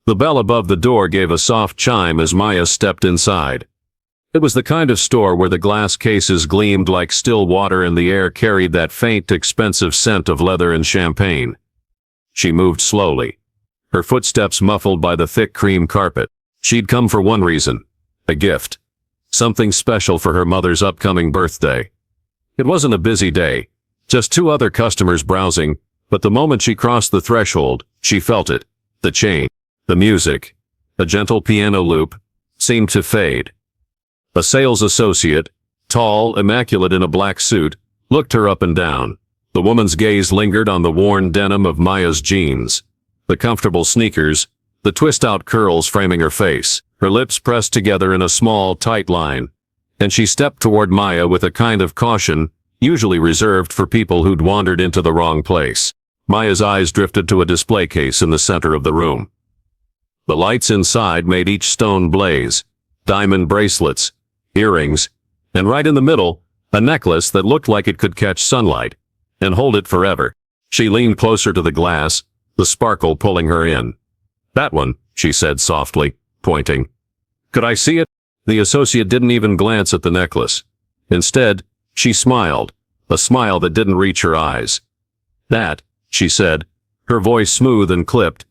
The bell above the door gave a soft chime as Maya stepped inside. It was the kind of store where the glass cases gleamed like still water and the air carried that faint, expensive scent of leather and champagne. She moved slowly, her footsteps muffled by the thick cream carpet. She'd come for one reason: a gift. Something special for her mother's upcoming birthday. It wasn't a busy day, just 2 other customers browsing, but the moment she crossed the threshold, she felt it. The change. The music, a gentle piano loop, seemed to fade. A sales associate, tall, immaculate in a black suit, looked her up and down. The woman's gaze lingered on the worn denim of Maya's jeans, the comfortable sneakers, the twist-out curls framing her face. Her lips pressed together in a small, tight line, and she stepped toward Maya with a kind of caution, usually reserved for people who'd wandered into the wrong place. Maya's eyes drifted to a display case in the center of the room. The lights inside made each stone blaze, diamond bracelets, earrings, and right in the middle, a necklace that looked like it could catch sunlight and hold it forever. She leaned closer to the glass, the sparkle pulling her in. "That one," she said softly, pointing. "Could I see it?" The associate didn't even glance at the necklace. Instead, she smiled, a smile that didn't reach her eyes. "That," she said, her voice smooth and clipped,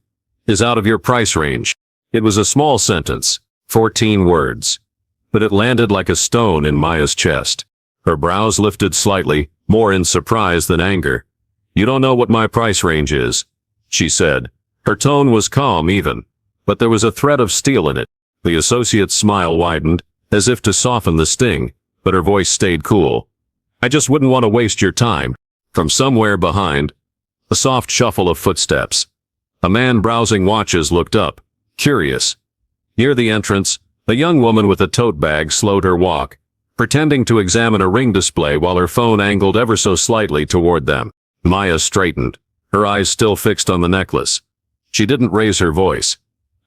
"is out of your price range." It was a small sentence, 14 words, but it landed like a stone in Maya's chest. Her brows lifted slightly, more in surprise than anger. "You don't know what my price range is," she said. Her tone was calm even, but there was a thread of steel in it. The associate's smile widened, as if to soften the sting, but her voice stayed cool. "I just wouldn't want to waste your time." From somewhere behind, a soft shuffle of footsteps. A man browsing watches looked up, curious. Near the entrance, a young woman with a tote bag slowed her walk, pretending to examine a ring display while her phone angled ever so slightly toward them. Maya straightened, her eyes still fixed on the necklace. She didn't raise her voice.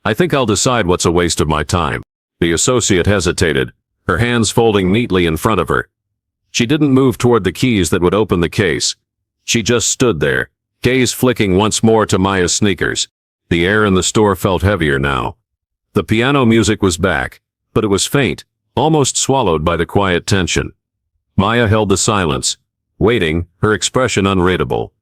"I think I'll decide what's a waste of my time." The associate hesitated, her hands folding neatly in front of her. She didn't move toward the keys that would open the case. She just stood there, gaze flicking once more to Maya's sneakers. The air in the store felt heavier now. The piano music was back, but it was faint, almost swallowed by the quiet tension. Maya held the silence, waiting, her expression unreadable.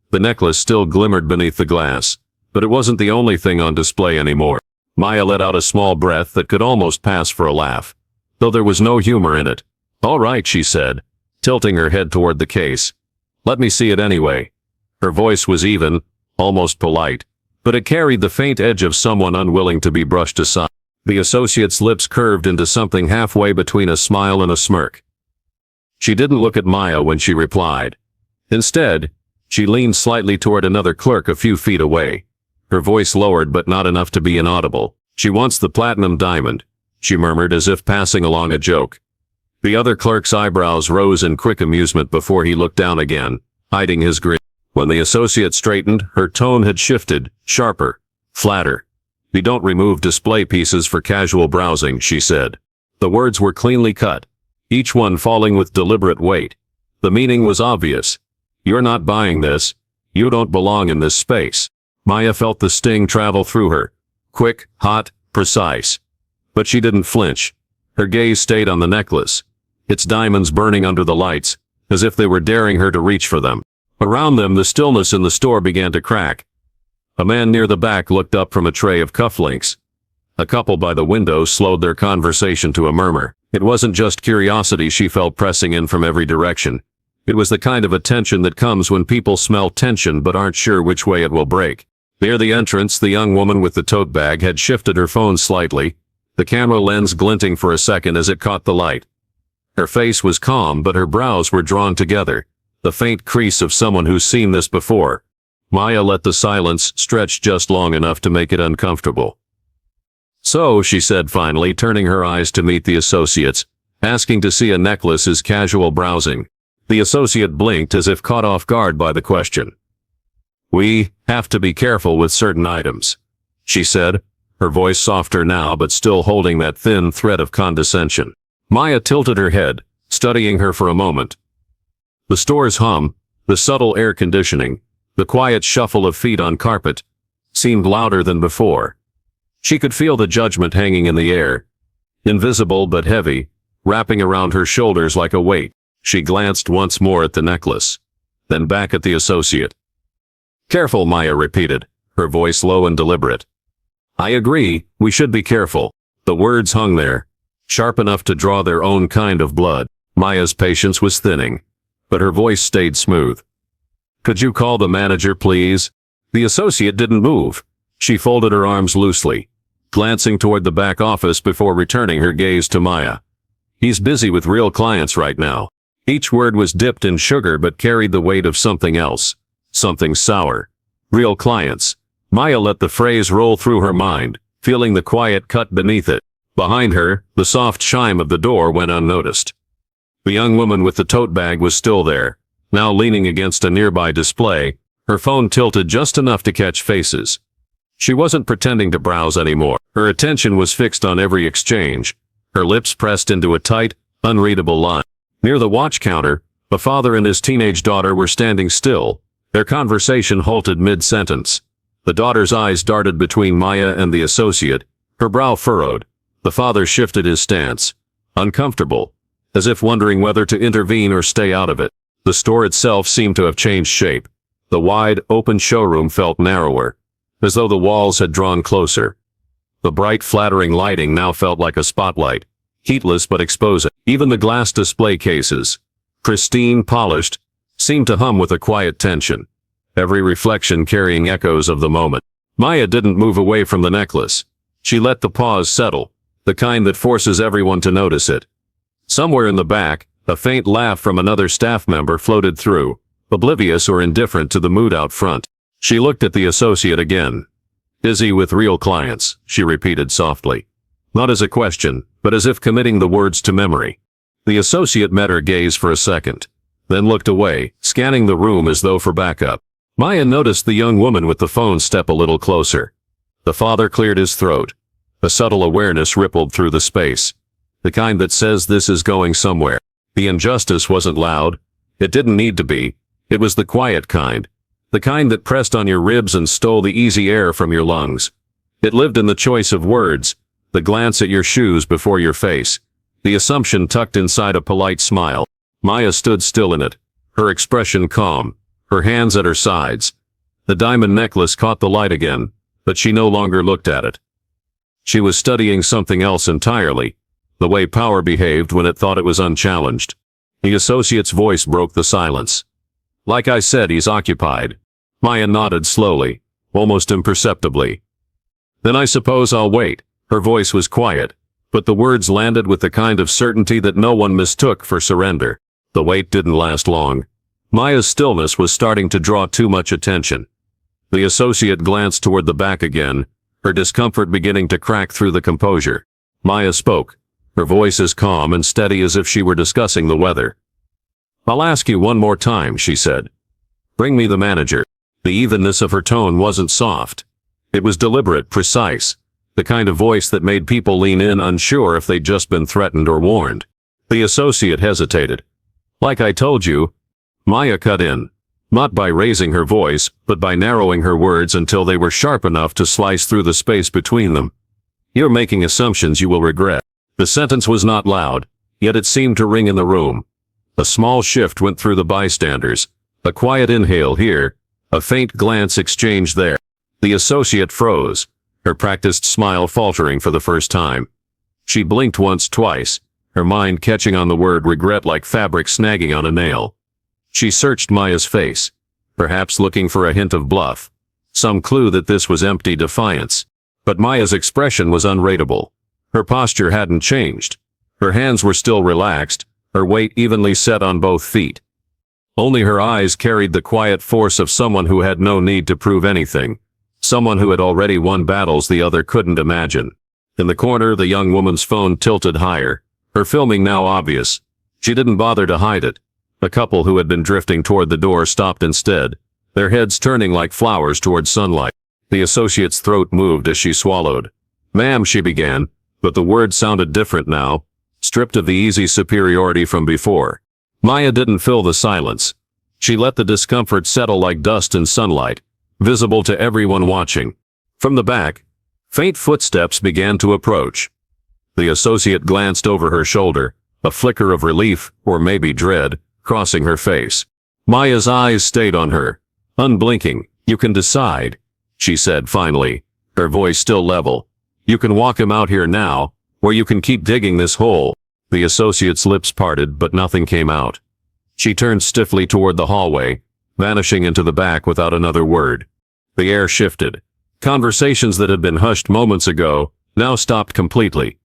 The necklace still glimmered beneath the glass, but it wasn't the only thing on display anymore. Maya let out a small breath that could almost pass for a laugh, though there was no humor in it. "All right," she said, tilting her head toward the case. "Let me see it anyway." Her voice was even, almost polite, but it carried the faint edge of someone unwilling to be brushed aside. The associate's lips curved into something halfway between a smile and a smirk. She didn't look at Maya when she replied. Instead, she leaned slightly toward another clerk a few feet away. Her voice lowered but not enough to be inaudible. "She wants the platinum diamond," she murmured as if passing along a joke. The other clerk's eyebrows rose in quick amusement before he looked down again, hiding his grin. When the associate straightened, her tone had shifted, sharper, flatter. "We don't remove display pieces for casual browsing," she said. The words were cleanly cut, each one falling with deliberate weight. The meaning was obvious. "You're not buying this. You don't belong in this space." Maya felt the sting travel through her, quick, hot, precise. But she didn't flinch. Her gaze stayed on the necklace, its diamonds burning under the lights, as if they were daring her to reach for them. Around them, the stillness in the store began to crack. A man near the back looked up from a tray of cufflinks. A couple by the window slowed their conversation to a murmur. It wasn't just curiosity she felt pressing in from every direction. It was the kind of attention that comes when people smell tension but aren't sure which way it will break. Near the entrance, the young woman with the tote bag had shifted her phone slightly, the camera lens glinting for a second as it caught the light. Her face was calm, but her brows were drawn together, the faint crease of someone who's seen this before. Maya let the silence stretch just long enough to make it uncomfortable. "So," she said finally, turning her eyes to meet the associate's, "asking to see a necklace is casual browsing." The associate blinked as if caught off guard by the question. "We have to be careful with certain items," she said, her voice softer now but still holding that thin thread of condescension. Maya tilted her head, studying her for a moment. The store's hum, the subtle air conditioning, the quiet shuffle of feet on carpet, seemed louder than before. She could feel the judgment hanging in the air, invisible but heavy, wrapping around her shoulders like a weight. She glanced once more at the necklace, then back at the associate. "Careful," Maya repeated, her voice low and deliberate. "I agree, we should be careful." The words hung there, sharp enough to draw their own kind of blood. Maya's patience was thinning, but her voice stayed smooth. "Could you call the manager, please?" The associate didn't move. She folded her arms loosely, glancing toward the back office before returning her gaze to Maya. "He's busy with real clients right now." Each word was dipped in sugar but carried the weight of something else, something sour. Real clients. Maya let the phrase roll through her mind, feeling the quiet cut beneath it. Behind her, the soft chime of the door went unnoticed. The young woman with the tote bag was still there, now leaning against a nearby display, her phone tilted just enough to catch faces. She wasn't pretending to browse anymore. Her attention was fixed on every exchange, her lips pressed into a tight, unreadable line. Near the watch counter, a father and his teenage daughter were standing still, their conversation halted mid-sentence. The daughter's eyes darted between Maya and the associate, her brow furrowed. The father shifted his stance, uncomfortable, as if wondering whether to intervene or stay out of it. The store itself seemed to have changed shape. The wide, open showroom felt narrower, as though the walls had drawn closer. The bright, flattering lighting now felt like a spotlight, heatless but exposing. Even the glass display cases, pristine, polished, seemed to hum with a quiet tension, every reflection carrying echoes of the moment. Maya didn't move away from the necklace. She let the pause settle, the kind that forces everyone to notice it. Somewhere in the back, a faint laugh from another staff member floated through, oblivious or indifferent to the mood out front. She looked at the associate again. "Busy with real clients," she repeated softly. Not as a question, but as if committing the words to memory. The associate met her gaze for a second, then looked away, scanning the room as though for backup. Maya noticed the young woman with the phone step a little closer. The father cleared his throat. A subtle awareness rippled through the space, the kind that says this is going somewhere. The injustice wasn't loud. It didn't need to be. It was the quiet kind, the kind that pressed on your ribs and stole the easy air from your lungs. It lived in the choice of words, the glance at your shoes before your face, the assumption tucked inside a polite smile. Maya stood still in it, her expression calm, her hands at her sides. The diamond necklace caught the light again, but she no longer looked at it. She was studying something else entirely, the way power behaved when it thought it was unchallenged. The associate's voice broke the silence. "Like I said, he's occupied." Maya nodded slowly, almost imperceptibly. "Then I suppose I'll wait." Her voice was quiet, but the words landed with the kind of certainty that no one mistook for surrender. The wait didn't last long. Maya's stillness was starting to draw too much attention. The associate glanced toward the back again, her discomfort beginning to crack through the composure. Maya spoke, her voice as calm and steady as if she were discussing the weather. "I'll ask you one more time," she said. "Bring me the manager." The evenness of her tone wasn't soft. It was deliberate, precise, the kind of voice that made people lean in unsure if they'd just been threatened or warned. The associate hesitated. "Like I told you," Maya cut in, not by raising her voice, but by narrowing her words until they were sharp enough to slice through the space between them. "You're making assumptions you will regret." The sentence was not loud, yet it seemed to ring in the room. A small shift went through the bystanders, a quiet inhale here, a faint glance exchanged there. The associate froze, her practiced smile faltering for the first time. She blinked once, twice, her mind catching on the word regret like fabric snagging on a nail. She searched Maya's face, perhaps looking for a hint of bluff, some clue that this was empty defiance. But Maya's expression was unreadable. Her posture hadn't changed. Her hands were still relaxed, her weight evenly set on both feet. Only her eyes carried the quiet force of someone who had no need to prove anything, someone who had already won battles the other couldn't imagine. In the corner, the young woman's phone tilted higher, her filming now obvious. She didn't bother to hide it. A couple who had been drifting toward the door stopped instead, their heads turning like flowers toward sunlight. The associate's throat moved as she swallowed. "Ma'am," she began, but the words sounded different now, stripped of the easy superiority from before. Maya didn't fill the silence. She let the discomfort settle like dust in sunlight, visible to everyone watching. From the back, Faint footsteps began to approach. The associate glanced over her shoulder, a flicker of relief, or maybe dread, crossing her face. Maya's eyes stayed on her. Unblinking. "You can decide," she said finally, her voice still level. "You can walk him out here now, or you can keep digging this hole." The associate's lips parted, but nothing came out. She turned stiffly toward the hallway, vanishing into the back without another word. The air shifted. Conversations that had been hushed moments ago now stopped completely.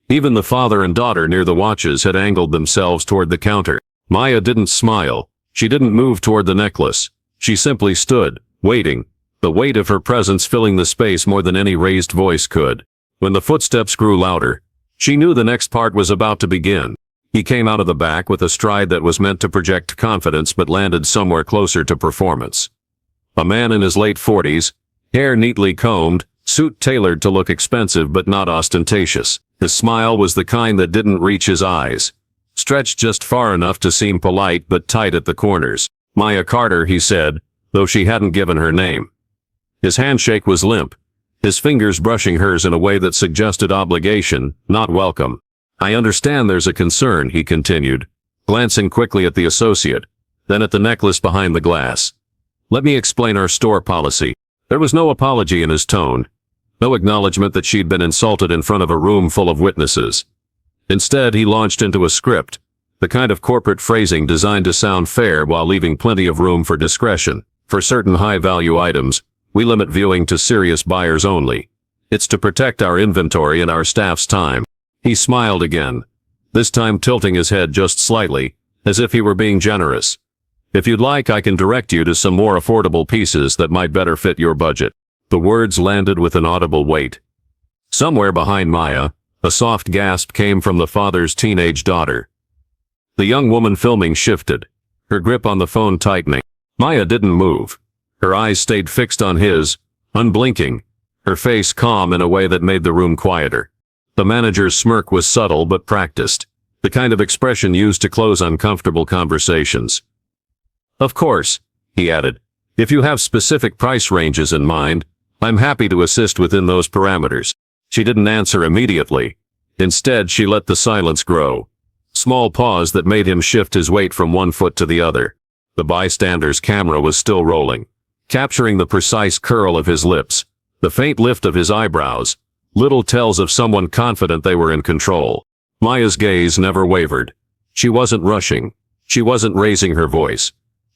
Even the father and daughter near the watches had angled themselves toward the counter. Maya didn't smile. She didn't move toward the necklace. She simply stood, waiting, the weight of her presence filling the space more than any raised voice could. When the footsteps grew louder, she knew the next part was about to begin. He came out of the back with a stride that was meant to project confidence but landed somewhere closer to performance. A man in his late 40s, hair neatly combed, suit tailored to look expensive but not ostentatious. His smile was the kind that didn't reach his eyes, stretched just far enough to seem polite but tight at the corners. "Maya Carter," he said, though she hadn't given her name. His handshake was limp, his fingers brushing hers in a way that suggested obligation, not welcome. "I understand there's a concern," he continued, glancing quickly at the associate, then at the necklace behind the glass. "Let me explain our store policy." There was no apology in his tone, no acknowledgement that she'd been insulted in front of a room full of witnesses. Instead, he launched into a script, the kind of corporate phrasing designed to sound fair while leaving plenty of room for discretion. "For certain high-value items, we limit viewing to serious buyers only. It's to protect our inventory and our staff's time." He smiled again, this time tilting his head just slightly, as if he were being generous. "If you'd like, I can direct you to some more affordable pieces that might better fit your budget." The words landed with an audible weight. Somewhere behind Maya, a soft gasp came from the father's teenage daughter. The young woman filming shifted, her grip on the phone tightening. Maya didn't move. Her eyes stayed fixed on his, unblinking, her face calm in a way that made the room quieter. The manager's smirk was subtle but practiced, the kind of expression used to close uncomfortable conversations. "Of course," he added, "if you have specific price ranges in mind, I'm happy to assist within those parameters." She didn't answer immediately. Instead, she let the silence grow. Small pause that made him shift his weight from one foot to the other. The bystander's camera was still rolling, capturing the precise curl of his lips, the faint lift of his eyebrows, little tells of someone confident they were in control. Maya's gaze never wavered. She wasn't rushing. She wasn't raising her voice.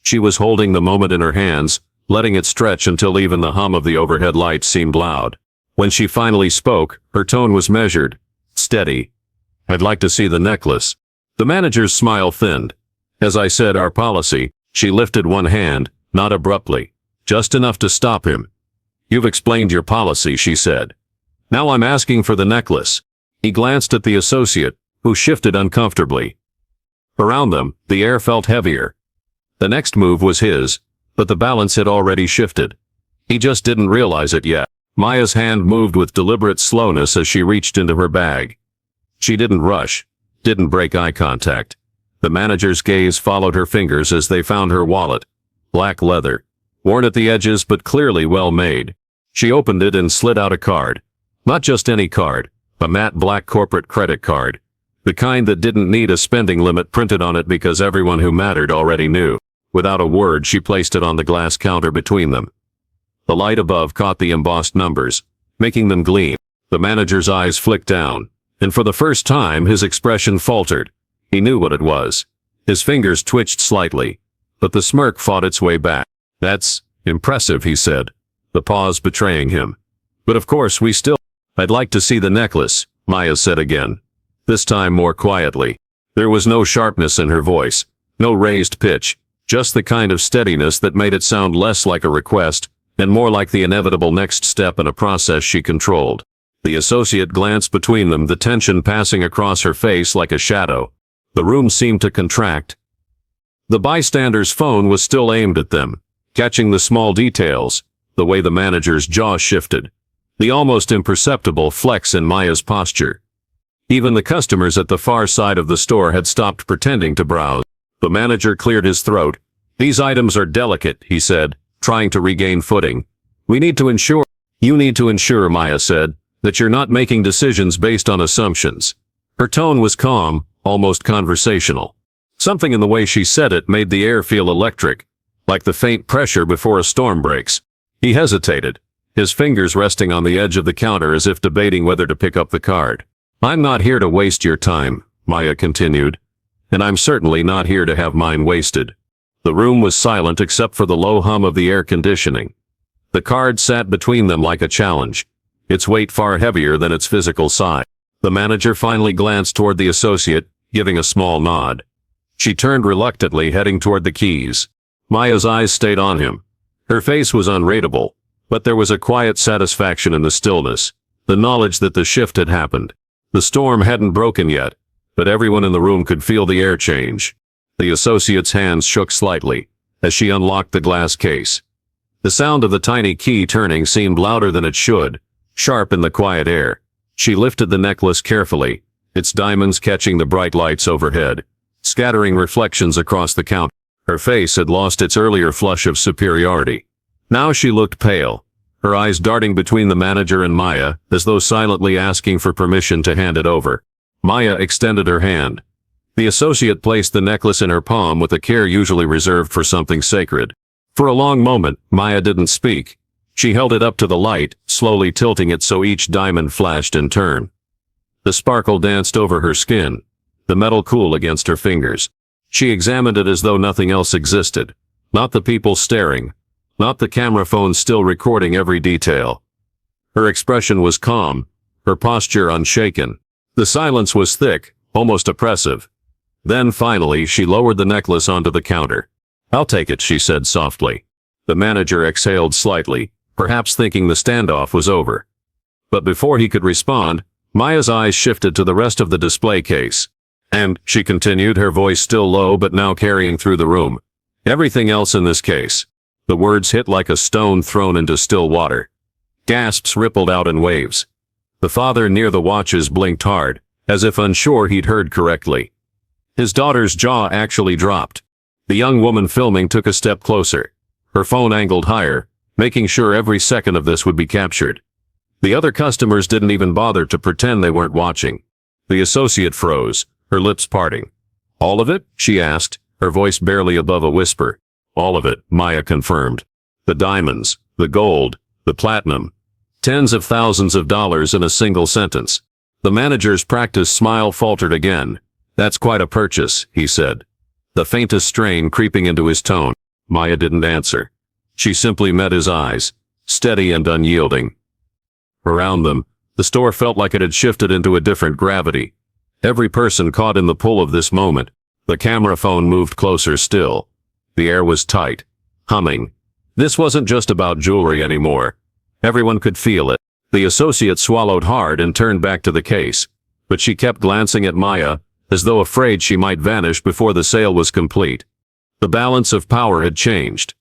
She was holding the moment in her hands, letting it stretch until even the hum of the overhead lights seemed loud. When she finally spoke, her tone was measured, steady. "I'd like to see the necklace." The manager's smile thinned. "As I said, our policy." She lifted one hand, not abruptly, just enough to stop him. "You've explained your policy," she said. "Now I'm asking for the necklace." He glanced at the associate, who shifted uncomfortably. Around them, the air felt heavier. The next move was his, but the balance had already shifted. He just didn't realize it yet. Maya's hand moved with deliberate slowness as she reached into her bag. She didn't rush, didn't break eye contact. The manager's gaze followed her fingers as they found her wallet. Black leather, worn at the edges but clearly well made. She opened it and slid out a card. Not just any card, a matte black corporate credit card. The kind that didn't need a spending limit printed on it because everyone who mattered already knew. Without a word, she placed it on the glass counter between them. The light above caught the embossed numbers, making them gleam. The manager's eyes flicked down, and for the first time his expression faltered. He knew what it was. His fingers twitched slightly, but the smirk fought its way back. "That's impressive," he said, the pause betraying him. "But of course we still—" "I'd like to see the necklace," Maya said again, this time more quietly. There was no sharpness in her voice, no raised pitch, just the kind of steadiness that made it sound less like a request and more like the inevitable next step in a process she controlled. The associate glanced between them, the tension passing across her face like a shadow. The room seemed to contract. The bystander's phone was still aimed at them, catching the small details, the way the manager's jaw shifted, the almost imperceptible flex in Maya's posture. Even the customers at the far side of the store had stopped pretending to browse. The manager cleared his throat. "These items are delicate," he said, trying to regain footing. "We need to ensure—" "You need to ensure," Maya said, that you're not making decisions based on assumptions. Her tone was calm, almost conversational. Something in the way she said it made the air feel electric, like the faint pressure before a storm breaks. He hesitated, his fingers resting on the edge of the counter as if debating whether to pick up the card. "I'm not here to waste your time," Maya continued, "and I'm certainly not here to have mine wasted." The room was silent except for the low hum of the air conditioning. The card sat between them like a challenge, its weight far heavier than its physical size. The manager finally glanced toward the associate, giving a small nod. She turned reluctantly, heading toward the keys. Maya's eyes stayed on him. Her face was unreadable, but there was a quiet satisfaction in the stillness, the knowledge that the shift had happened. The storm hadn't broken yet, but everyone in the room could feel the air change. The associate's hands shook slightly as she unlocked the glass case. The sound of the tiny key turning seemed louder than it should, sharp in the quiet air. She lifted the necklace carefully, its diamonds catching the bright lights overhead, scattering reflections across the counter. Her face had lost its earlier flush of superiority. Now she looked pale, her eyes darting between the manager and Maya, as though silently asking for permission to hand it over. Maya extended her hand. The associate placed the necklace in her palm with a care usually reserved for something sacred. For a long moment, Maya didn't speak. She held it up to the light, slowly tilting it so each diamond flashed in turn. The sparkle danced over her skin, the metal cool against her fingers. She examined it as though nothing else existed. Not the people staring, not the camera phone still recording every detail. Her expression was calm, her posture unshaken. The silence was thick, almost oppressive. Then finally she lowered the necklace onto the counter. "I'll take it," she said softly. The manager exhaled slightly, perhaps thinking the standoff was over. But before he could respond, Maya's eyes shifted to the rest of the display case. "And," she continued, her voice still low but now carrying through the room, "everything else in this case." The words hit like a stone thrown into still water. Gasps rippled out in waves. The father near the watches blinked hard, as if unsure he'd heard correctly. His daughter's jaw actually dropped. The young woman filming took a step closer, her phone angled higher, making sure every second of this would be captured. The other customers didn't even bother to pretend they weren't watching. The associate froze, her lips parting. "All of it?" she asked, her voice barely above a whisper. "All of it," Maya confirmed. "The diamonds, the gold, the platinum. Tens of thousands of dollars in a single sentence." The manager's practiced smile faltered again. "That's quite a purchase," he said, the faintest strain creeping into his tone. Maya didn't answer. She simply met his eyes, steady and unyielding. Around them, the store felt like it had shifted into a different gravity. Every person caught in the pull of this moment. The camera phone moved closer still. The air was tight, humming. This wasn't just about jewelry anymore. Everyone could feel it. The associate swallowed hard and turned back to the case, but she kept glancing at Maya, as though afraid she might vanish before the sale was complete. The balance of power had changed.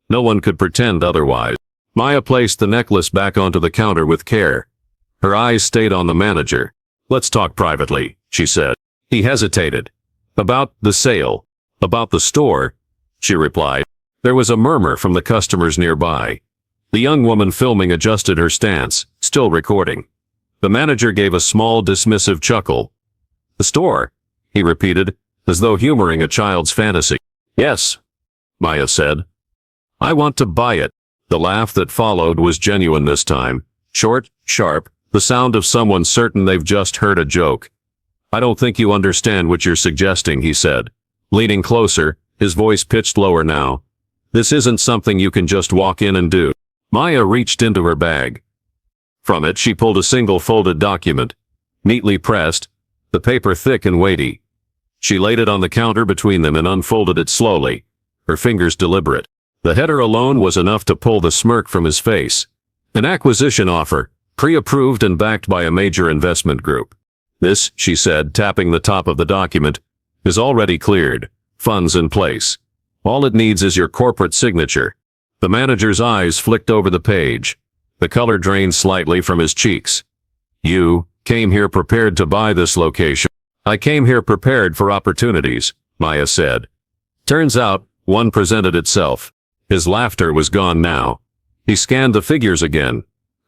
No one could pretend otherwise. Maya placed the necklace back onto the counter with care. Her eyes stayed on the manager. "Let's talk privately," she said. He hesitated. "About the sale. About the store," she replied. There was a murmur from the customers nearby. The young woman filming adjusted her stance, still recording. The manager gave a small dismissive chuckle. "The store," he repeated, as though humoring a child's fantasy. "Yes," Maya said. "I want to buy it." The laugh that followed was genuine this time. Short, sharp, the sound of someone certain they've just heard a joke. "I don't think you understand what you're suggesting," he said, leaning closer, his voice pitched lower now. "This isn't something you can just walk in and do." Maya reached into her bag. From it she pulled a single folded document, neatly pressed, the paper thick and weighty. She laid it on the counter between them and unfolded it slowly, her fingers deliberate. The header alone was enough to pull the smirk from his face. An acquisition offer, pre-approved and backed by a major investment group. "This," she said, tapping the top of the document, "is already cleared, funds in place. All it needs is your corporate signature." The manager's eyes flicked over the page. The color drained slightly from his cheeks. "You came here prepared to buy this location." "I came here prepared for opportunities," Maya said. "Turns out, one presented itself." His laughter was gone now. He scanned the figures again.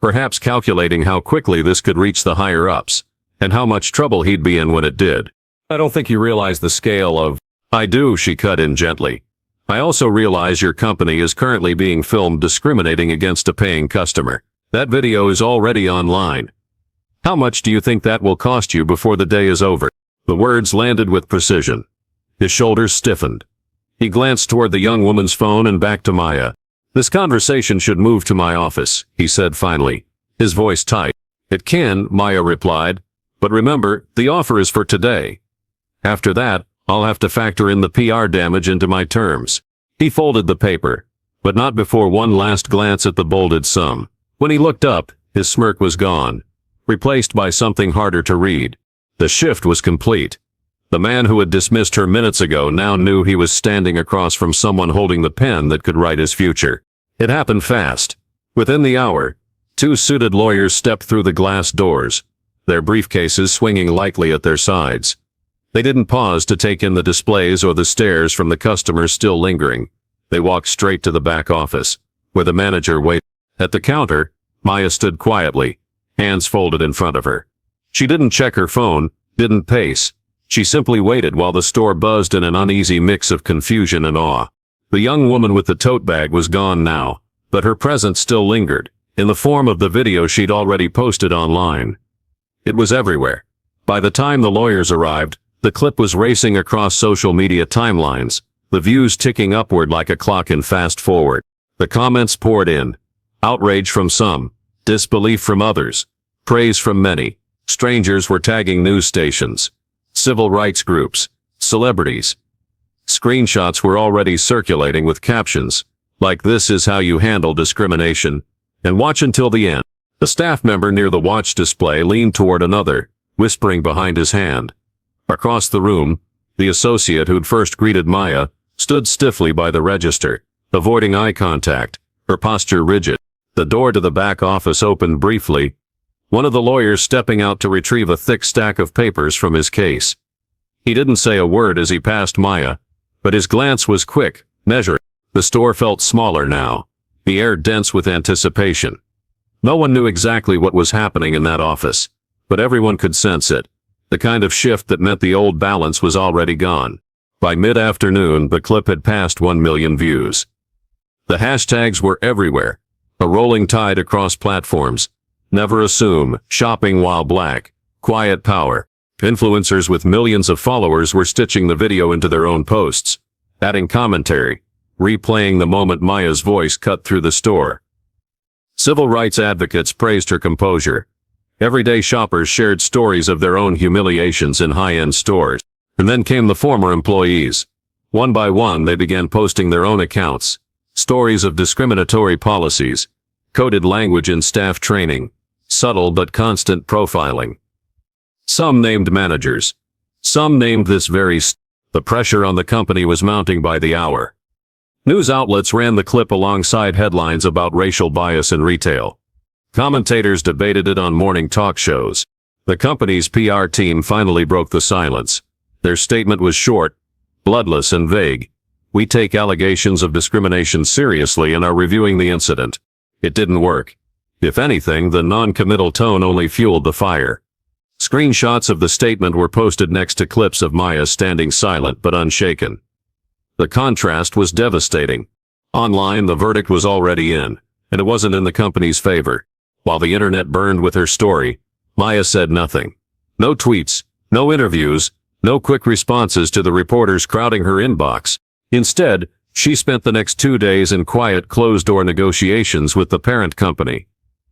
perhaps calculating how quickly this could reach the higher-ups, and how much trouble he'd be in when it did. I don't think you realize the scale of— I do, she cut in gently. I also realize your company is currently being filmed discriminating against a paying customer. That video is already online. How much do you think that will cost you before the day is over? The words landed with precision. His shoulders stiffened. He glanced toward the young woman's phone and back to Maya. This conversation should move to my office, he said finally, his voice tight. It can, Maya replied, but remember, the offer is for today. After that, I'll have to factor in the PR damage into my terms. He folded the paper, but not before one last glance at the bolded sum. When he looked up, his smirk was gone, replaced by something harder to read. The shift was complete. The man who had dismissed her minutes ago now knew he was standing across from someone holding the pen that could write his future. It happened fast. Within the hour, two suited lawyers stepped through the glass doors, their briefcases swinging lightly at their sides. They didn't pause to take in the displays or the stares from the customers still lingering. They walked straight to the back office, where the manager waited. At the counter, Maya stood quietly, hands folded in front of her. She didn't check her phone, didn't pace. She simply waited while the store buzzed in an uneasy mix of confusion and awe. The young woman with the tote bag was gone now, but her presence still lingered, in the form of the video she'd already posted online. It was everywhere. By the time the lawyers arrived, the clip was racing across social media timelines, the views ticking upward like a clock in fast forward. The comments poured in. Outrage from some, disbelief from others, praise from many. Strangers were tagging news stations, civil rights groups, celebrities. Screenshots were already circulating with captions, like "This is how you handle discrimination," and "Watch until the end." A staff member near the watch display leaned toward another, whispering behind his hand. Across the room, the associate who'd first greeted Maya stood stiffly by the register, avoiding eye contact, her posture rigid. The door to the back office opened briefly, one of the lawyers stepping out to retrieve a thick stack of papers from his case. He didn't say a word as he passed Maya, but his glance was quick, measuring. The store felt smaller now, the air dense with anticipation. No one knew exactly what was happening in that office, but everyone could sense it. The kind of shift that meant the old balance was already gone. By mid-afternoon, the clip had passed 1 million views. The hashtags were everywhere, a rolling tide across platforms. Never assume, shopping while black, quiet power. Influencers with millions of followers were stitching the video into their own posts, adding commentary, replaying the moment Maya's voice cut through the store. Civil rights advocates praised her composure. Everyday shoppers shared stories of their own humiliations in high-end stores. And then came the former employees. One by one, they began posting their own accounts, stories of discriminatory policies, coded language in staff training, subtle but constant profiling. Some named managers. Some named this very The pressure on the company was mounting by the hour. News outlets ran the clip alongside headlines about racial bias in retail. Commentators debated it on morning talk shows. The company's PR team finally broke the silence. Their statement was short, bloodless and vague. "We take allegations of discrimination seriously and are reviewing the incident." It didn't work. If anything, the non-committal tone only fueled the fire. Screenshots of the statement were posted next to clips of Maya standing silent but unshaken. The contrast was devastating. Online, the verdict was already in, and it wasn't in the company's favor. While the internet burned with her story, Maya said nothing. No tweets, no interviews, no quick responses to the reporters crowding her inbox. Instead, she spent the next 2 days in quiet closed-door negotiations with the parent company.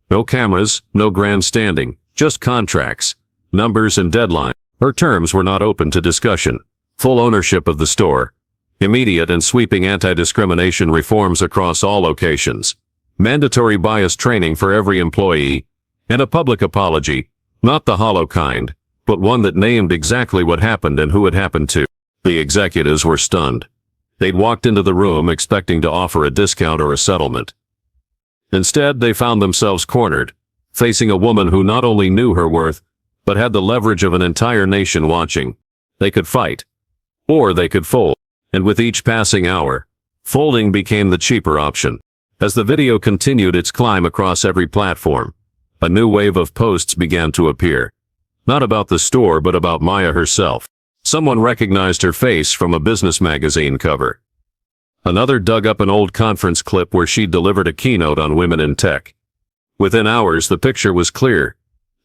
No cameras, no grandstanding, just contracts, numbers and deadlines. Her terms were not open to discussion. Full ownership of the store, immediate and sweeping anti-discrimination reforms across all locations, mandatory bias training for every employee, and a public apology, not the hollow kind, but one that named exactly what happened and who it happened to. The executives were stunned. They'd walked into the room expecting to offer a discount or a settlement. Instead, they found themselves cornered, facing a woman who not only knew her worth, but had the leverage of an entire nation watching. They could fight, or they could fold. And with each passing hour, folding became the cheaper option. As the video continued its climb across every platform, A new wave of posts began to appear. Not about the store, but about Maya herself. Someone recognized her face from a business magazine cover. Another dug up an old conference clip where she delivered a keynote on women in tech. Within hours, the picture was clear.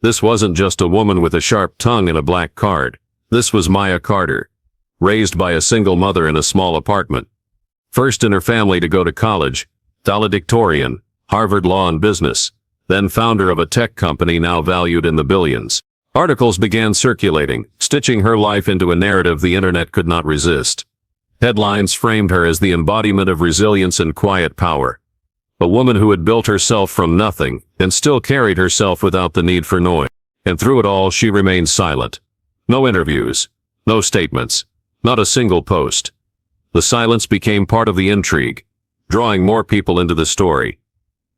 This wasn't just a woman with a sharp tongue and a black card. This was Maya Carter, raised by a single mother in a small apartment. First in her family to go to college, valedictorian, Harvard Law and Business, then founder of a tech company now valued in the billions. Articles began circulating, stitching her life into a narrative the internet could not resist. Headlines framed her as the embodiment of resilience and quiet power. A woman who had built herself from nothing and still carried herself without the need for noise. And through it all, she remained silent. No interviews, no statements, not a single post. The silence became part of the intrigue, drawing more people into the story.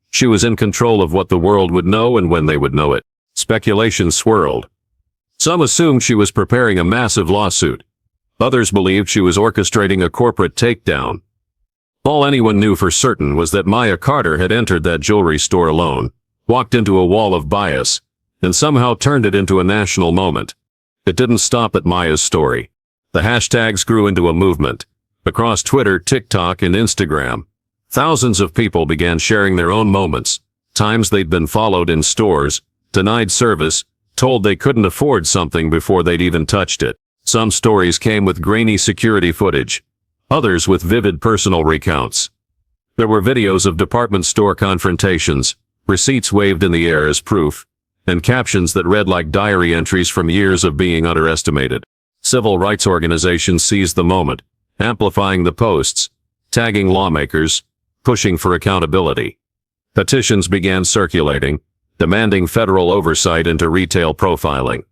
She was in control of what the world would know and when they would know it. Speculation swirled. Some assumed she was preparing a massive lawsuit. Others believed she was orchestrating a corporate takedown. All anyone knew for certain was that Maya Carter had entered that jewelry store alone, walked into a wall of bias, and somehow turned it into a national moment. It didn't stop at Maya's story. The hashtags grew into a movement. Across Twitter, TikTok, and Instagram, thousands of people began sharing their own moments, times they'd been followed in stores, denied service, told they couldn't afford something before they'd even touched it. Some stories came with grainy security footage, others with vivid personal recounts. There were videos of department store confrontations, receipts waved in the air as proof, and captions that read like diary entries from years of being underestimated. Civil rights organizations seized the moment, amplifying the posts, tagging lawmakers, pushing for accountability. Petitions began circulating, demanding federal oversight into retail profiling.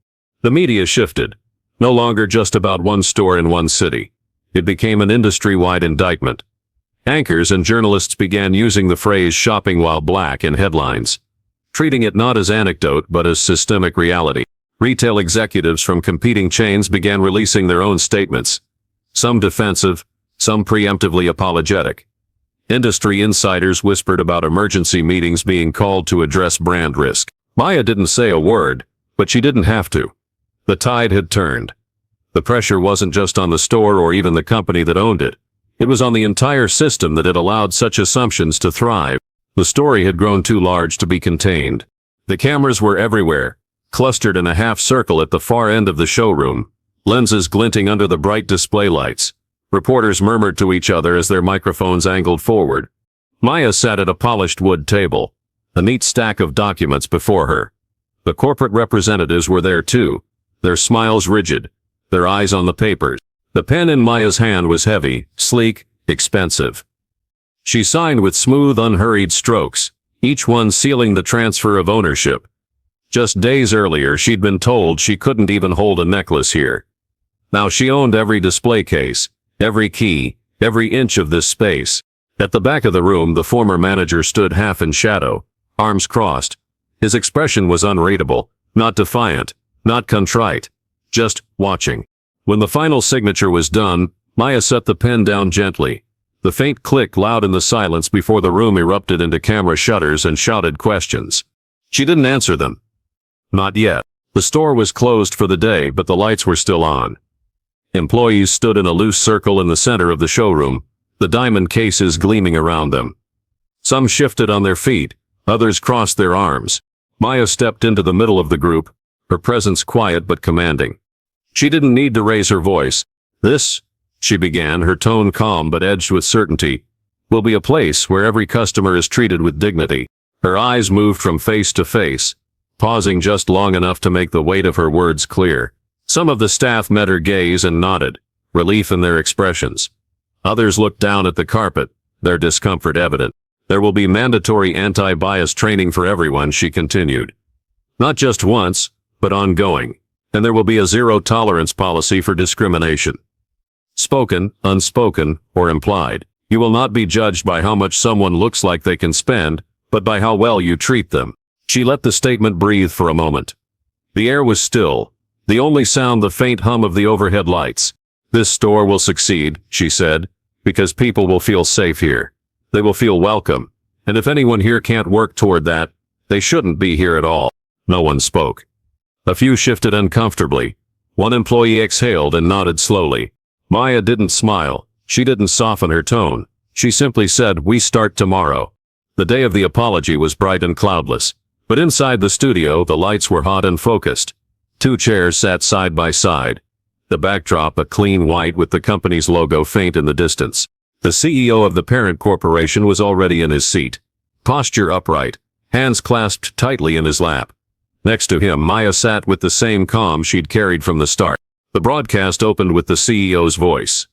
The media shifted, no longer just about one store in one city. It became an industry-wide indictment. Anchors and journalists began using the phrase "shopping while black" in headlines, treating it not as anecdote but as systemic reality. Retail executives from competing chains began releasing their own statements, some defensive, some preemptively apologetic. Industry insiders whispered about emergency meetings being called to address brand risk. Maya didn't say a word, but she didn't have to. The tide had turned. The pressure wasn't just on the store or even the company that owned it. It was on the entire system that had allowed such assumptions to thrive. The story had grown too large to be contained. The cameras were everywhere, clustered in a half circle at the far end of the showroom, lenses glinting under the bright display lights. Reporters murmured to each other as their microphones angled forward. Maya sat at a polished wood table, a neat stack of documents before her. The corporate representatives were there too, their smiles rigid, their eyes on the papers. The pen in Maya's hand was heavy, sleek, expensive. She signed with smooth, unhurried strokes, each one sealing the transfer of ownership. Just days earlier, she'd been told she couldn't even hold a necklace here. Now she owned every display case, every key, every inch of this space. At the back of the room, the former manager stood half in shadow, arms crossed. His expression was unreadable, not defiant, not contrite, just watching. When the final signature was done, Maya set the pen down gently. The faint click loud in the silence before the room erupted into camera shutters and shouted questions. She didn't answer them. Not yet. The store was closed for the day, but the lights were still on. Employees stood in a loose circle in the center of the showroom, the diamond cases gleaming around them. Some shifted on their feet, others crossed their arms. Maya stepped into the middle of the group, her presence quiet but commanding. She didn't need to raise her voice. "This," she began, her tone calm but edged with certainty, "will be a place where every customer is treated with dignity." Her eyes moved from face to face, pausing just long enough to make the weight of her words clear. Some of the staff met her gaze and nodded, relief in their expressions. Others looked down at the carpet, their discomfort evident. "There will be mandatory anti-bias training for everyone," she continued. "Not just once, but ongoing. And there will be a zero-tolerance policy for discrimination. Spoken, unspoken, or implied. You will not be judged by how much someone looks like they can spend, but by how well you treat them." She let the statement breathe for a moment. The air was still, the only sound the faint hum of the overhead lights. "This store will succeed," she said, "because people will feel safe here. They will feel welcome. And if anyone here can't work toward that, They shouldn't be here at all. No one spoke. A few shifted uncomfortably. One employee exhaled and nodded slowly. Maya didn't smile. She didn't soften her tone. She simply said, "We start tomorrow." The day of the apology was bright and cloudless. But inside the studio, the lights were hot and focused. 2 chairs sat side by side. The backdrop a clean white with the company's logo faint in the distance. The CEO of the parent corporation was already in his seat. Posture upright, hands clasped tightly in his lap. Next to him, Maya sat with the same calm she'd carried from the start. The broadcast opened with the CEO's voice.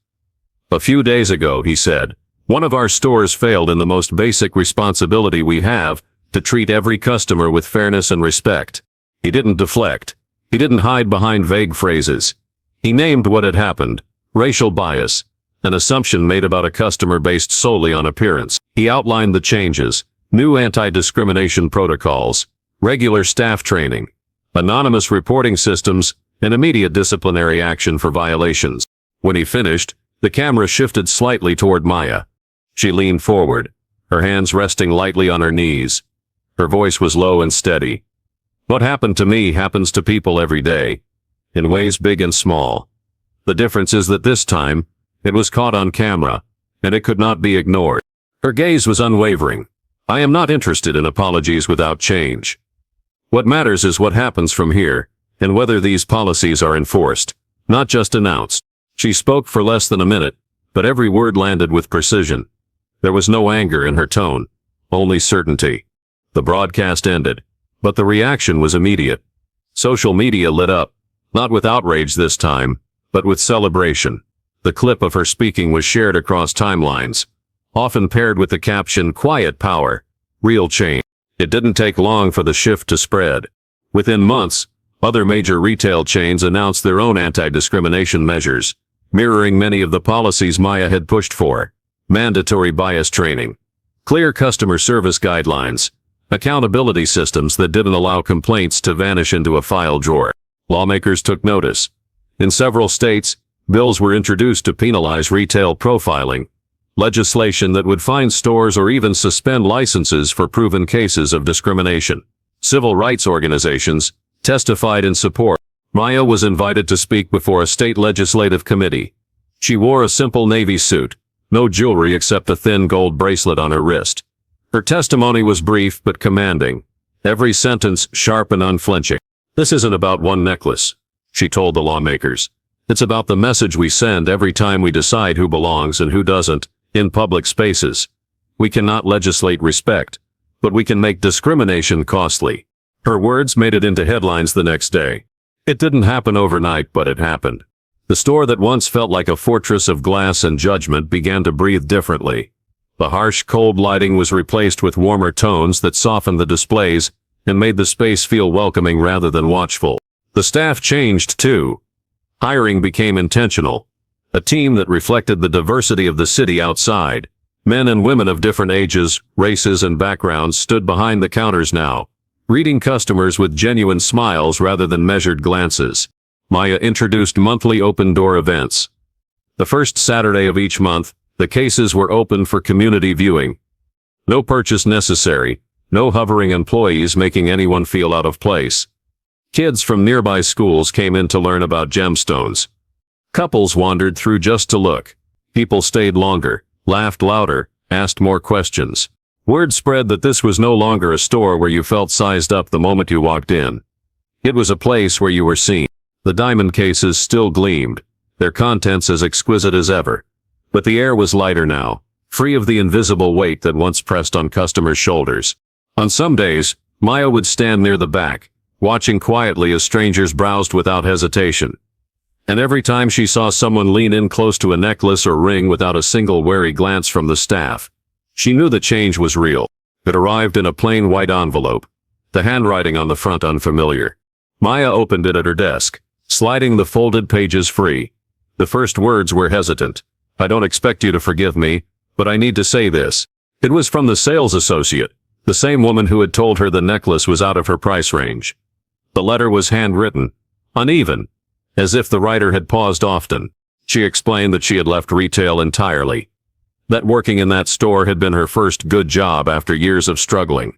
"A few days ago," he said, "one of our stores failed in the most basic responsibility we have, to treat every customer with fairness and respect." He didn't deflect. He didn't hide behind vague phrases. He named what had happened: racial bias, an assumption made about a customer based solely on appearance. He outlined the changes: new anti-discrimination protocols, regular staff training, anonymous reporting systems, and immediate disciplinary action for violations. When he finished, the camera shifted slightly toward Maya. She leaned forward, her hands resting lightly on her knees. Her voice was low and steady. "What happened to me happens to people every day, in ways big and small. The difference is that this time, it was caught on camera, and it could not be ignored." Her gaze was unwavering. "I am not interested in apologies without change. What matters is what happens from here, and whether these policies are enforced, not just announced." She spoke for less than a minute, but every word landed with precision. There was no anger in her tone, only certainty. The broadcast ended, but the reaction was immediate. Social media lit up, not with outrage this time, but with celebration. The clip of her speaking was shared across timelines, often paired with the caption, "Quiet power, real change." It didn't take long for the shift to spread. Within months, other major retail chains announced their own anti-discrimination measures, mirroring many of the policies Maya had pushed for: mandatory bias training, clear customer service guidelines, accountability systems that didn't allow complaints to vanish into a file drawer. Lawmakers took notice. In several states, bills were introduced to penalize retail profiling, legislation that would fine stores or even suspend licenses for proven cases of discrimination. Civil rights organizations testified in support. Maya was invited to speak before a state legislative committee. She wore a simple navy suit, no jewelry except a thin gold bracelet on her wrist. Her testimony was brief but commanding, every sentence sharp and unflinching. "This isn't about one necklace," she told the lawmakers. "It's about the message we send every time we decide who belongs and who doesn't in public spaces. We cannot legislate respect, but we can make discrimination costly." Her words made it into headlines the next day. It didn't happen overnight, but it happened. The store that once felt like a fortress of glass and judgment began to breathe differently. The harsh, cold lighting was replaced with warmer tones that softened the displays and made the space feel welcoming rather than watchful. The staff changed too. Hiring became intentional. A team that reflected the diversity of the city outside. Men and women of different ages, races, and backgrounds stood behind the counters now, greeting customers with genuine smiles rather than measured glances. Maya introduced monthly open-door events. The first Saturday of each month, the cases were open for community viewing. No purchase necessary, no hovering employees making anyone feel out of place. Kids from nearby schools came in to learn about gemstones. Couples wandered through just to look. People stayed longer, laughed louder, asked more questions. Word spread that this was no longer a store where you felt sized up the moment you walked in. It was a place where you were seen. The diamond cases still gleamed, their contents as exquisite as ever. But the air was lighter now, free of the invisible weight that once pressed on customers' shoulders. On some days, Maya would stand near the back, watching quietly as strangers browsed without hesitation. And every time she saw someone lean in close to a necklace or ring without a single wary glance from the staff, she knew the change was real. It arrived in a plain white envelope, the handwriting on the front unfamiliar. Maya opened it at her desk, sliding the folded pages free. The first words were hesitant. "I don't expect you to forgive me, but I need to say this." It was from the sales associate, the same woman who had told her the necklace was out of her price range. The letter was handwritten, uneven, as if the writer had paused often. She explained that she had left retail entirely, that working in that store had been her first good job after years of struggling,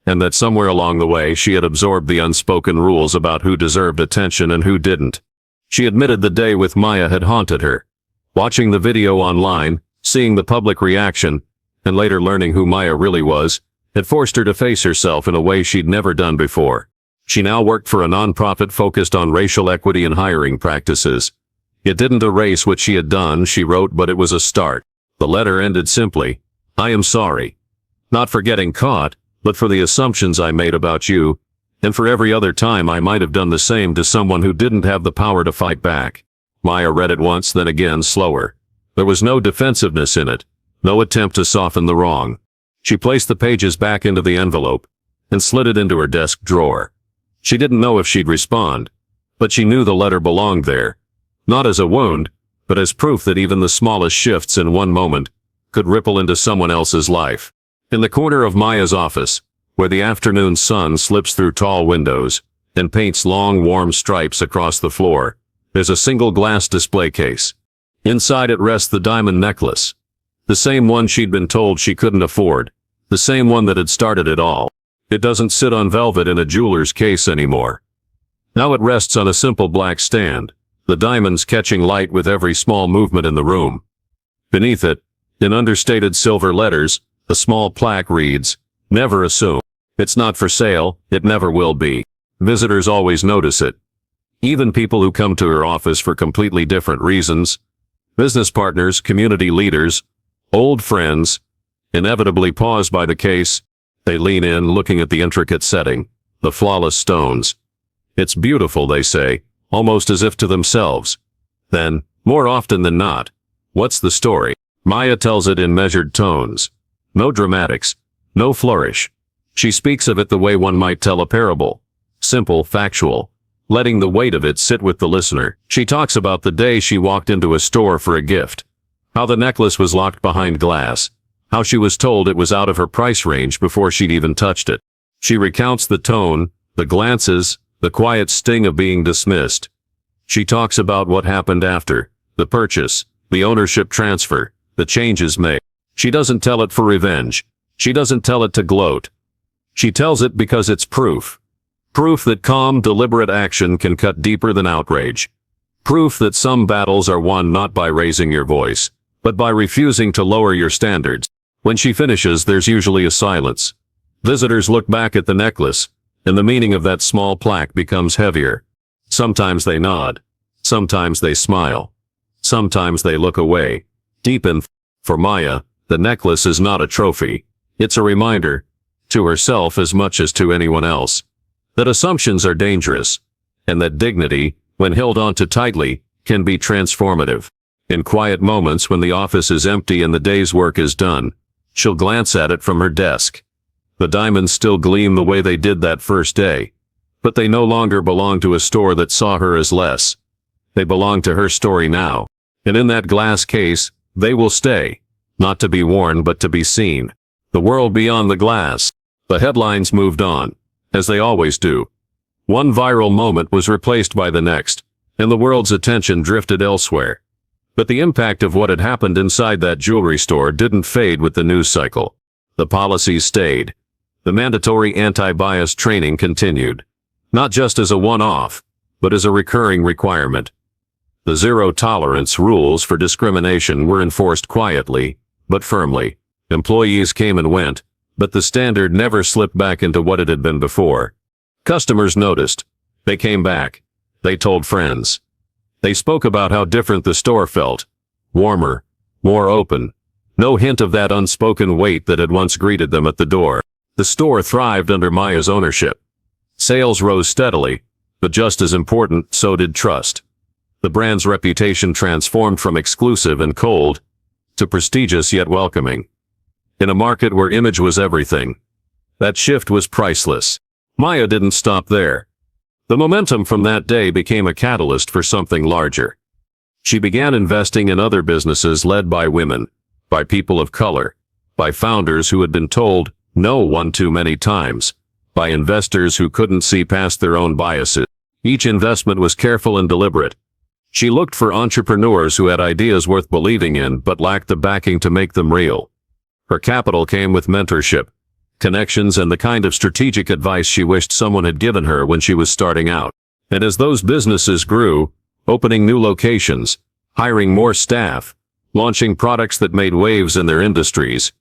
and that somewhere along the way she had absorbed the unspoken rules about who deserved attention and who didn't. She admitted the day with Maya had haunted her. Watching the video online, seeing the public reaction, and later learning who Maya really was, had forced her to face herself in a way she'd never done before. She now worked for a nonprofit focused on racial equity and hiring practices. It didn't erase what she had done, she wrote, but it was a start. The letter ended simply, "I am sorry. Not for getting caught, but for the assumptions I made about you, and for every other time I might have done the same to someone who didn't have the power to fight back." Maya read it once, then again, slower. There was no defensiveness in it, no attempt to soften the wrong. She placed the pages back into the envelope and slid it into her desk drawer. She didn't know if she'd respond, but she knew the letter belonged there, not as a wound, but as proof that even the smallest shifts in one moment could ripple into someone else's life. In the corner of Maya's office, where the afternoon sun slips through tall windows and paints long, warm stripes across the floor, there's a single glass display case. Inside it rests the diamond necklace, the same one she'd been told she couldn't afford, the same one that had started it all. It doesn't sit on velvet in a jeweler's case anymore. Now it rests on a simple black stand, the diamonds catching light with every small movement in the room. Beneath it, in understated silver letters, a small plaque reads, "Never assume. It's not for sale, it never will be." Visitors always notice it. Even people who come to her office for completely different reasons. Business partners, community leaders, old friends, inevitably pause by the case. They lean in, looking at the intricate setting, the flawless stones. "It's beautiful," they say, almost as if to themselves. Then, more often than not, "What's the story?" Maya tells it in measured tones. No dramatics, no flourish. She speaks of it the way one might tell a parable. Simple, factual, letting the weight of it sit with the listener. She talks about the day she walked into a store for a gift, how the necklace was locked behind glass, how she was told it was out of her price range before she'd even touched it. She recounts the tone, the glances, the quiet sting of being dismissed. She talks about what happened after, the purchase, the ownership transfer, the changes made. She doesn't tell it for revenge. She doesn't tell it to gloat. She tells it because it's proof. Proof that calm, deliberate action can cut deeper than outrage. Proof that some battles are won not by raising your voice, but by refusing to lower your standards. When she finishes, there's usually a silence. Visitors look back at the necklace, and the meaning of that small plaque becomes heavier. Sometimes they nod. Sometimes they smile. Sometimes they look away. Deep in, for Maya, the necklace is not a trophy. It's a reminder, to herself as much as to anyone else, that assumptions are dangerous, and that dignity, when held onto tightly, can be transformative. In quiet moments when the office is empty and the day's work is done, she'll glance at it from her desk. The diamonds still gleam the way they did that first day, but they no longer belong to a store that saw her as less. They belong to her story now, and in that glass case, they will stay, not to be worn but to be seen. The world beyond the glass. The headlines moved on, as they always do. One viral moment was replaced by the next, and the world's attention drifted elsewhere. But the impact of what had happened inside that jewelry store didn't fade with the news cycle. The policies stayed. The mandatory anti-bias training continued, not just as a one-off, but as a recurring requirement. The zero-tolerance rules for discrimination were enforced quietly, but firmly. Employees came and went, but the standard never slipped back into what it had been before. Customers noticed. They came back. They told friends. They spoke about how different the store felt. Warmer, more open. No hint of that unspoken weight that had once greeted them at the door. The store thrived under Maya's ownership. Sales rose steadily, but just as important, so did trust. The brand's reputation transformed from exclusive and cold to prestigious yet welcoming. In a market where image was everything, that shift was priceless. Maya didn't stop there. The momentum from that day became a catalyst for something larger. She began investing in other businesses led by women, by people of color, by founders who had been told no one too many times, by investors who couldn't see past their own biases. Each investment was careful and deliberate. She looked for entrepreneurs who had ideas worth believing in but lacked the backing to make them real. Her capital came with mentorship, connections, and the kind of strategic advice she wished someone had given her when she was starting out. And as those businesses grew, opening new locations, hiring more staff, launching products that made waves in their industries,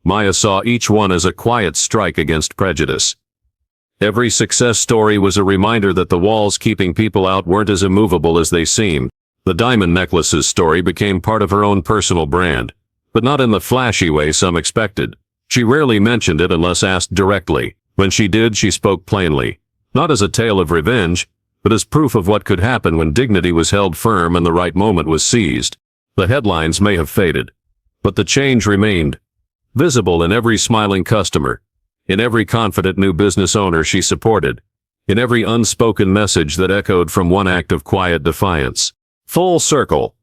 Maya saw each one as a quiet strike against prejudice. Every success story was a reminder that the walls keeping people out weren't as immovable as they seemed. The diamond necklaces story became part of her own personal brand, but not in the flashy way some expected. She rarely mentioned it unless asked directly. When she did, she spoke plainly, not as a tale of revenge, but as proof of what could happen when dignity was held firm and the right moment was seized. The headlines may have faded, but the change remained, visible in every smiling customer, in every confident new business owner she supported, in every unspoken message that echoed from one act of quiet defiance. Full circle.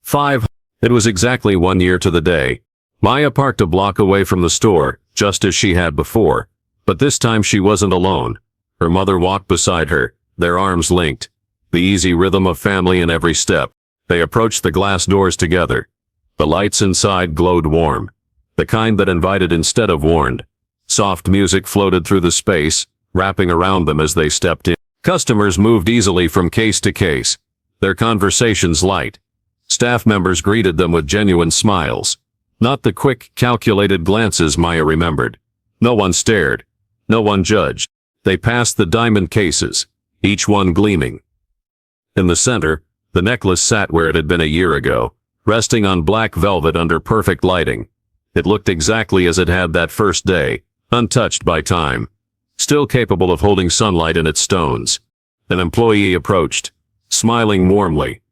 5. It was exactly 1 year to the day. Maya parked a block away from the store, just as she had before, but this time she wasn't alone. Her mother walked beside her, their arms linked, the easy rhythm of family in every step. They approached the glass doors together. The lights inside glowed warm, the kind that invited instead of warned. Soft music floated through the space, wrapping around them as they stepped in. Customers moved easily from case to case, their conversations light. Staff members greeted them with genuine smiles, not the quick, calculated glances Maya remembered. No one stared, no one judged. They passed the diamond cases, each one gleaming. In the center, the necklace sat where it had been a year ago, resting on black velvet under perfect lighting. It looked exactly as it had that first day, untouched by time, still capable of holding sunlight in its stones. An employee approached, smiling warmly.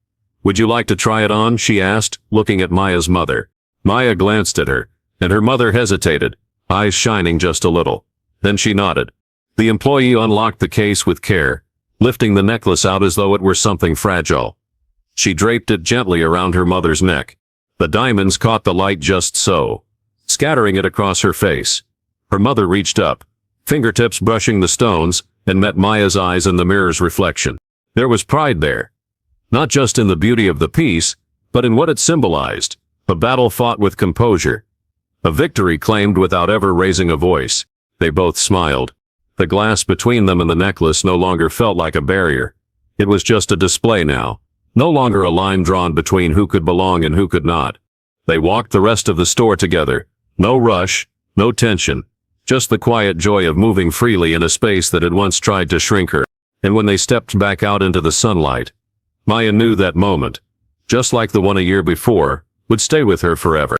"Would you like to try it on?" she asked, looking at Maya's mother. Maya glanced at her, and her mother hesitated, eyes shining just a little. Then she nodded. The employee unlocked the case with care, lifting the necklace out as though it were something fragile. She draped it gently around her mother's neck. The diamonds caught the light just so, scattering it across her face. Her mother reached up, fingertips brushing the stones, and met Maya's eyes in the mirror's reflection. There was pride there, not just in the beauty of the piece, but in what it symbolized. A battle fought with composure, a victory claimed without ever raising a voice. They both smiled. The glass between them and the necklace no longer felt like a barrier. It was just a display now, no longer a line drawn between who could belong and who could not. They walked the rest of the store together. No rush, no tension, just the quiet joy of moving freely in a space that had once tried to shrink her. And when they stepped back out into the sunlight, Maya knew that moment, just like the one a year before, would stay with her forever.